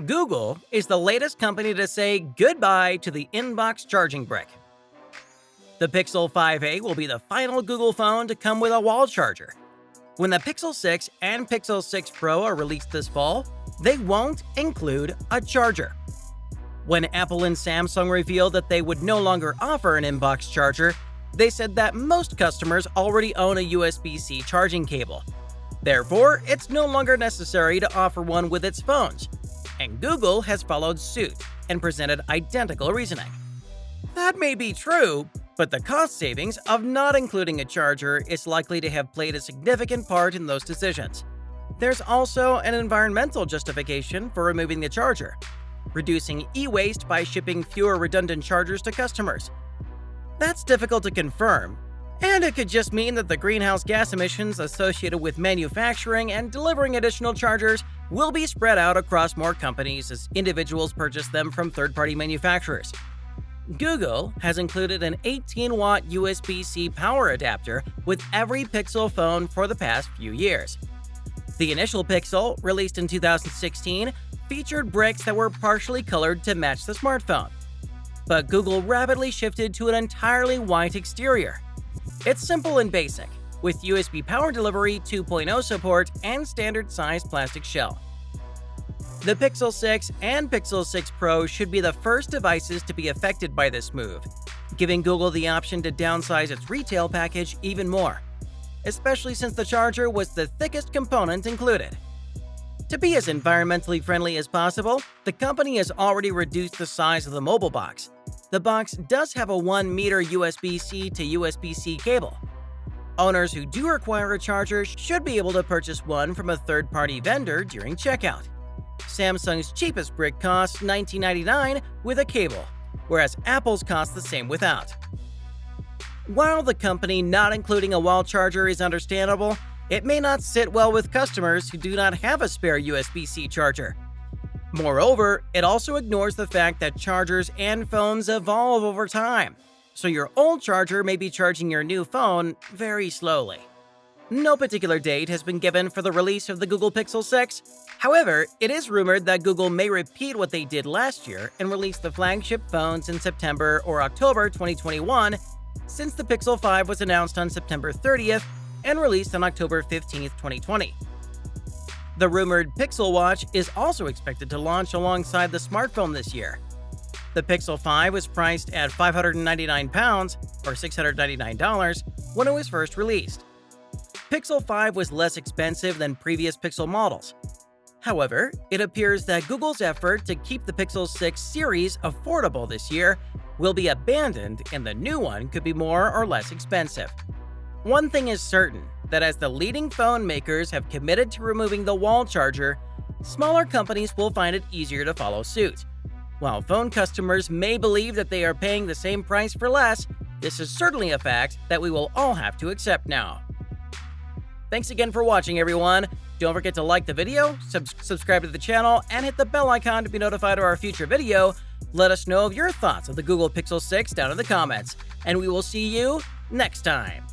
Google is the latest company to say goodbye to the inbox charging brick. The Pixel 5a will be the final Google phone to come with a wall charger. When the Pixel 6 and Pixel 6 Pro are released this fall, they won't include a charger. When Apple and Samsung revealed that they would no longer offer an inbox charger, they said that most customers already own a USB-C charging cable. Therefore, it's no longer necessary to offer one with its phones. And Google has followed suit and presented identical reasoning. That may be true, but the cost savings of not including a charger is likely to have played a significant part in those decisions. There's also an environmental justification for removing the charger, reducing e-waste by shipping fewer redundant chargers to customers. That's difficult to confirm, and it could just mean that the greenhouse gas emissions associated with manufacturing and delivering additional chargers will be spread out across more companies as individuals purchase them from third-party manufacturers. Google has included an 18-watt USB-C power adapter with every Pixel phone for the past few years. The initial Pixel, released in 2016, featured bricks that were partially colored to match the smartphone. But Google rapidly shifted to an entirely white exterior. It's simple and basic, with USB Power Delivery 2.0 support and standard-sized plastic shell. The Pixel 6 and Pixel 6 Pro should be the first devices to be affected by this move, giving Google the option to downsize its retail package even more, especially since the charger was the thickest component included. To be as environmentally friendly as possible, the company has already reduced the size of the mobile box. The box does have a 1-meter USB-C to USB-C cable. Owners who do require a charger should be able to purchase one from a third-party vendor during checkout. Samsung's cheapest brick costs $19.99 with a cable, whereas Apple's cost the same without. While the company not including a wall charger is understandable, it may not sit well with customers who do not have a spare USB-C charger. Moreover, it also ignores the fact that chargers and phones evolve over time, so your old charger may be charging your new phone very slowly. No particular date has been given for the release of the Google Pixel 6. However, it is rumored that Google may repeat what they did last year and release the flagship phones in September or October 2021, since the Pixel 5 was announced on September 30th and released on October 15th, 2020. The rumored Pixel Watch is also expected to launch alongside the smartphone this year. The Pixel 5 was priced at £599 or $699 when it was first released. Pixel 5 was less expensive than previous Pixel models. However, it appears that Google's effort to keep the Pixel 6 series affordable this year will be abandoned and the new one could be more or less expensive. One thing is certain, that as the leading phone makers have committed to removing the wall charger, smaller companies will find it easier to follow suit. While phone customers may believe that they are paying the same price for less, this is certainly a fact that we will all have to accept now. Thanks again for watching, everyone. Don't forget to like the video, subscribe to the channel, and hit the bell icon to be notified of our future video. Let us know of your thoughts of the Google Pixel 6 down in the comments, and we will see you next time.